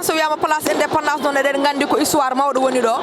noon so wiyama place indépendance noon eɗen gandi ko histoire mawɗo woni ɗo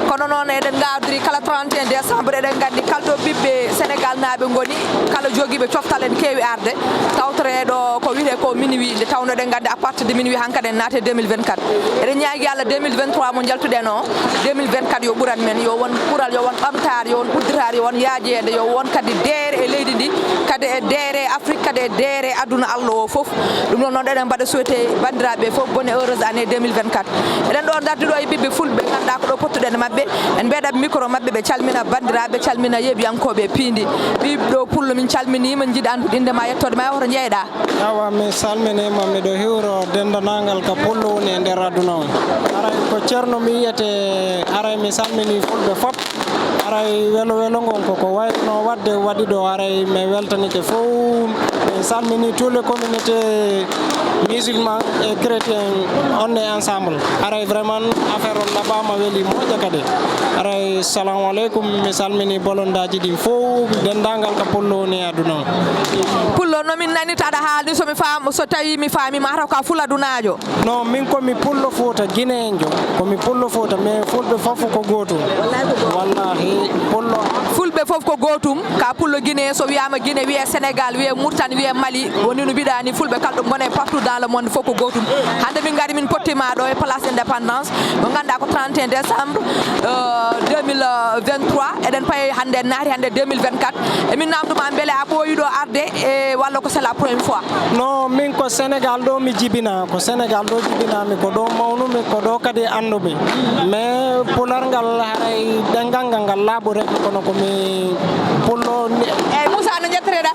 kono noon eɗen gadori kala 31 décembre eɗen gandi kalɗo ɓiɓɓe sénégal naaɓe goni kala joguiɓe coftal en keewi arde tawtoreɗo ko wiyete ko minuit nde tawno eɗen gandi à partir de minuit hankkadi en naate 2024 eɗen ñaagui Allah 2023 mo jaltuɗen o 2024 yo ɓuran men yo won ɓural yo won ɓamtare yo won ɓudditar yo won yaajede yo won kadi deere e leydi ndi kadi e deere afrique kadi e deere aduna allah o foof ɗum noon noon eɗen mbaɗa souhaité bandiraɓe foof bonne heureuse année 2024 eɗen ɗo dardi ɗo e ɓiɓɓe fulɓe ganduɗa ko ɗo pottuɗen mabɓe en mbeɗaɓe micro mabɓe ɓe calmina bandiraɓe calmina yeeɓiyankoɓe piindi ɓiɓɗo pullo min calminima jiiɗa andude indema yettode ma hoto jeeyɗa awa mi salminima miɗo hiwro dendanagal ka pullo woni e nder aduna o aray ko ceerno mi yiyete aray mi salmini fulɓe foof aray welo welo ngon koko wayno wadde waɗi ɗo aray mi weltanike fof mi salmini tous les communautés musulman et chrétien on est ensemble aray vraiment affaire o laɓama weeli moƴƴa kadi aray salamu aleykum mi salmini bolondaji ɗin fof dendagal ka pullo woni e aduna o pullo nomin nani taɗa haalni somi faam so tawi mi faamima hataw ka fuladunajo non min komi pullo fouta guinéenjo komi pullo fouta mais fulɓe foof ko gotum wallahi pullo fulɓe foof ko gotum ka pullo guiné so wiyama guiné wiye sénégal wiye mourtane wiye mali woni no mbiɗani fulɓe kalɗo gone partout dans le monde fof ko gotum hande min gari min pottima ɗo e place indépendance mo ganduɗa ko 31 décembre 2023 eɗen paye hande en naati hande 2024 emin namduma beele a ɓooyiɗo arde e walla ko c'est la première fois non min ko sénégal ɗo mi jibina ko sénégal ɗo jibinami ko ɗo mawnumi ko ɗo kadi andumi mais pular ngal haray ɗengal ngal ngal laaɓu rek kono komi pullo eyyi moussa no jettoreɗa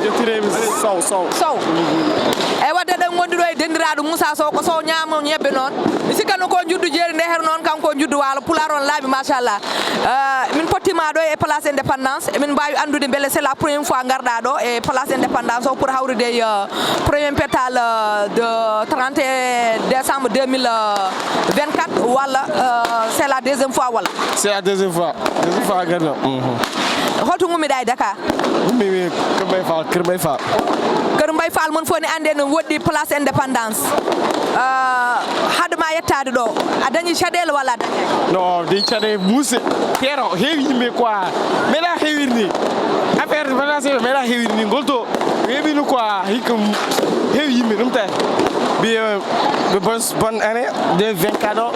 jettiremi sow eyyi wadde ɗen gondi ɗo e dendiraɗo moussa sow ko sow ñamo ñebbe noon mi sikkano ko juddu jeeri nde her noon kanko juddu waalo pular on laaɓi machallah min pottima ɗo e place indépendance emin mbawi andude beele c'est la première fois garɗa ɗo e place indépendance o pour hawrude premier pétale de 31 décembre 2024 walla c'est la deuxième fois walla c'est la deuxième fois garɗo holto gummiɗa e Dakar gummimi Kër Mbaye Fall Kër Mbaye Fall mon fof ne ande no woɗɗi place indépendance haadema yettade ɗo a dañi caɗele walla daña non de caɗe muuse teero heewi yimɓe quoi meeɗa heewirni affaire vacances meeɗa heewirni ngol to weeɓino quoi hikka heewi yimɓe ɗum ta ɓe bonne année 2024 o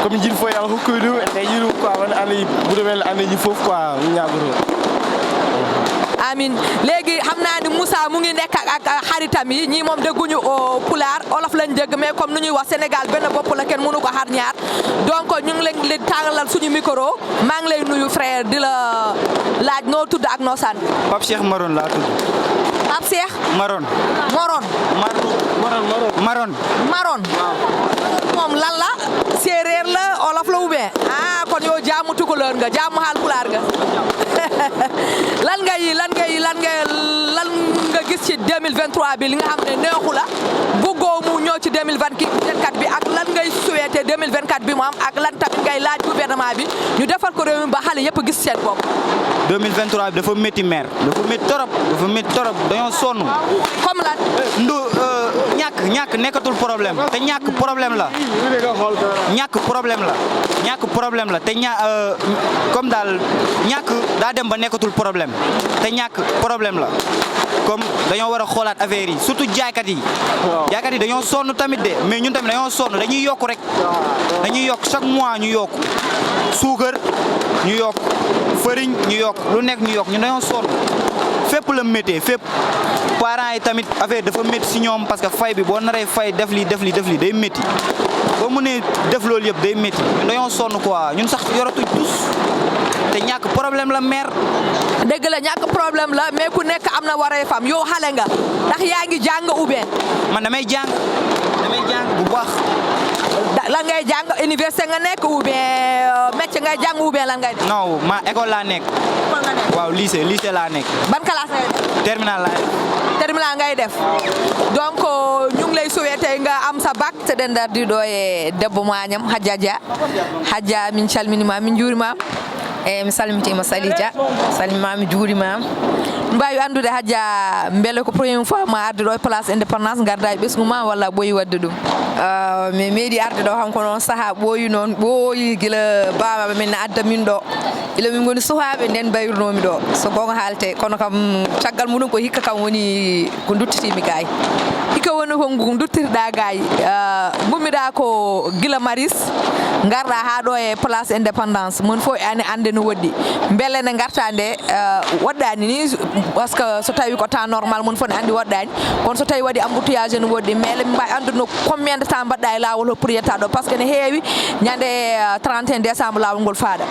komi jiiɗi fof yalla hokkoy ɗum e tawi ɗum quoi won année ɓuuri welde année ji fof quoi ñagoto amin léegi xam naa ni Moussa mu ngi nekk ak xaritam yi ñii moom dégguñu pulaar olof lañ dégg mais comme nu ñuy wax Sénégal benn bopp la kenn mënu ko xar ñaar donc ñu ngi leen di tàngalal suñu micro maa ngi lay nuyu frère di la laaj noo tudd ak noo sant. Pape Cheikh Maron laa tudd. Pape Cheikh. Maron. Maron. moom lan la séeréer la olof la oubien kon yow jaamu tukulóor nga jaamu haal pulaar nga lan nga gis ci 2023 bi li nga xam ne neexu la bëggoo mu ñëw ci 2024 bi ak lan ngay souhaité 2024 bi mu am ak lan tamit ngay laaj gouvernement bi ñu defal ko réew mi ba xale yëpp gis seen bopp 2023 bi dafa métti maire dafa métti torop dañoo sonn comme lan ñàkk nekkatul problème te ñàkk problème la te comme daal ñàkk daa dem ba nekkatul problème te ñàkk problème la comme dañoo war a xoolaat affaire yi surtout jaaykat yi dañoo sonn tamit de mais ñun tamit dañoo sonn dañuy yokk rek dañuy yokk chaque mois ñu yokk suukar ñu yokk fëriñ ñu yokk lu nekk ñu yokk ñun dañoo sonn fépp la méttee fépp parents yi tamit affaire dafa métti si ñoom parce que fay bi boo naree fay def lii day métti boo mënee def loolu yëpp day métti ñun dañoo sonn quoi ñun sax yoratuñ tous te ñàkk problème la maire. dëgg la ñàkk problème la mais ku nekk am na waree fam yow xale nga ndax yaa ngi jàng ou bien. man damay jàng bu baax. lan ngay jàng université nga nekk ou bien métier ngay jàng ou bien lan ngay def. non ma école laa nekk. waaw lycée laa nekk. ban classe ngay def. terminal ngay def donc ñu ngi lay souhaiter nga am sa bac te den dardiɗo e debbo mañam Hadja min calminima min juurimama mi salmitima Salija salmimama juurimama mbawi andude Hadja beele ko première fois ma arde ɗo e place indépendance garda e ɓesgu ma walla ɓooyi wadde ɗum mi meeɗi arde ɗo hanko noon saaha ɓooyi noon ɓooyi gila baba min adda min ɗo ila min goni suhaɓe nden bayrunomi ɗo so gonga haalte kono kam caggal muɗum ko hikka kam woni ko duttitimi gayi hikka woni ko duttirɗa gayi gummiɗa ko gila maris garɗa ha ɗo e place indépendance mon fof ane ande no woɗɗi beele ne garta nde woɗɗani ni par ce que so tawi ko temps normal mon fof ne andi woɗɗani kono so tawi waɗi embouteillage ne woɗɗi mais min mbawi andude combien de temps mbaɗɗa e lawol ho pour yetta ɗo par ce que ne heewi ñande 31 décembre lawol ngol faaɗa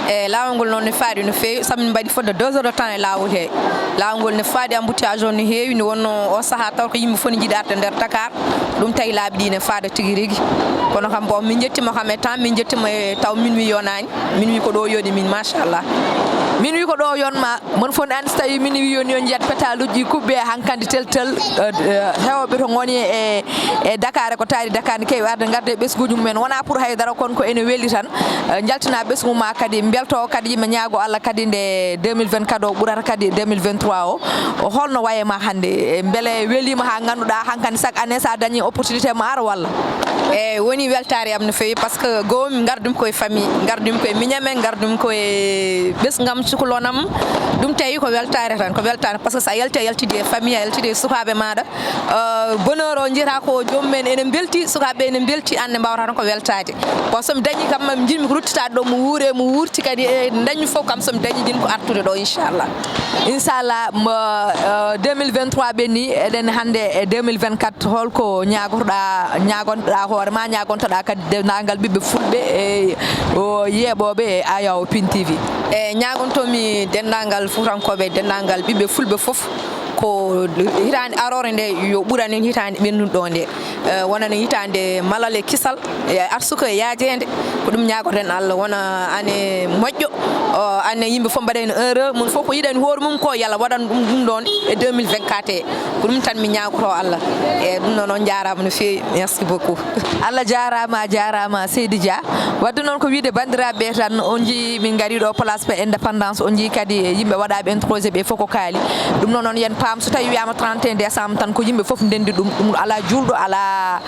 e lawol ngol noon ne faaɗi no feewi samin mbaɗi fodde 2 heures de temps e lawol he lawol ngol ne faaɗi embouteillage o no heewi ne wonno o saaha taw ko yimɓe fof ne jiiɗa arde nder Dakar ɗum tawi laabi ɗi ne faaɗa tigui rigui kono kam bon min jettima kam e temps min jettima e taw minuit yonani minuit ko ɗo yoni min machallah minuit ko ɗo yonma mon fof ne andi so tawi minuit yoni yon jiyat pétaluji kuɓɓe hankkandi tel hewɓe to goni e Dakar ko taari Dakar ne kewi arde garde ɓesguji mumen wona pour haydara kono ko ene weeli tan jaltina ɓesgu ma kadi belto kadi yimɓe ñaago Allah kadi nde 2024 o ɓurata kadi 2023 o holno wayema hande beele weelima ha ganduɗa hankkandi chaque année sa dañi opportunité ma ara walla e woni weltare am no fewi par ce que gomi gardumi koye famille gardumi koye miñamen gardumi koye ɓesgam cukalonam ɗum tawi ko weltare tan ko weltare par ce que sa yalti a yaltide e famille a yaltide e sukaɓe maɗa bonheur o jiita ko jomumen ene belti sukaɓe ene belti anne mbawata tan ko weltade bon somi dañi kam jinmi ko ruttitade ɗo mo wuure mo wurti kadi e dañmi foof kam somi dañi jin ko artude ɗo inchallah 2023 ɓenni eɗen hande e 2024 holko ñagontoɗa hoorema ñagontoɗa kadi dendagal ɓiɓɓe fulɓe e yeeɓoɓe e Ayaw Pin TV e ñagontomi dendagal fuutankoɓe dendagal ɓiɓɓe fulɓe foof ko hitande arore nde yo ɓuuranen hitande ɓennuɗo nde wonano hitande malal e kisal e arsuka e yaajede ko ɗum ñagoten Allah wona ane moƴƴo ane yimɓe fof mbaɗen heureux mon fof ko yiɗani hoore mum ko yalla waɗan ɗum ɗon e 2024 e ko ɗum tan mi ñagoto Allah e ɗum noon on jarama no fewi merci beaucoup Allah jarama Seydi Dia wadde noon ko wiide bandiraɓe tan on jii min gari ɗo place pe indépendance on jii kadi yimɓe waɗaɓe introsé ɓe fof ko kaali ɗum noon on yen paam so tawi wiyama 31 décembre tan ko yimɓe fof ndendi ɗum ala julɗo ala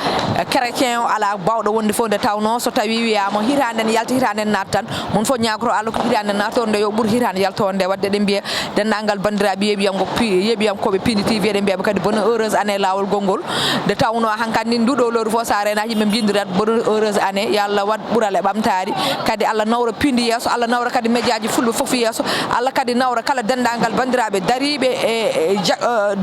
chrétien o ala bawɗo wonde fof nde tawno so tawi wiyama hitande ne yalta hitande naata tan mon fof ñagoto Allah ko hitande natorde nde yo ɓuur hitande yaltode nde wadde ɗen mbiya dendagal bandiraɓe yeeɓiyam koɓe Pini TV eɗen mbiyaɓe kadi bonne heureuse année lawol gongol nde tawno hankkandi nduɗo lewru fof sa rena yimɓe jindirat bonne heureuse année yo Allah wat ɓuural e ɓamtari kadi Allah nawra Pindi yesso Allah nawra kadi médiaji fulɓe fof yesso Allah kadi nawra kala dendagal bandiraɓe dariɓe e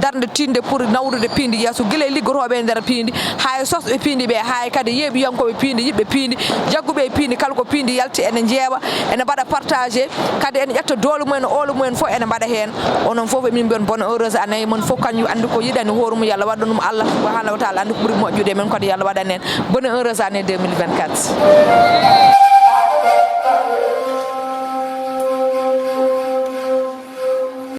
darde tinde pour nawrude Pindi yesso guila e liggotoɓe e nder Pindi hay sosɓe Pindi ɓe hay kadi yeeɓiyankoɓe Pindi yiɓɓe Pindi jagguɓe e Pindi kala ko Pindi yalti ene jeeɓa ene mbaɗa partagé kadi ene ƴetta doole mumen oolo mumen fof ene mbaɗa hen onon fof emin mbiyon bonne heureuse année mon fof kañum andi ko yiɗani hoore mum yallah waɗa ɗum Allah subhanahu wa taala andi ko ɓuuri moƴƴude men kadi yallah waɗan en bonne heureuse année 2024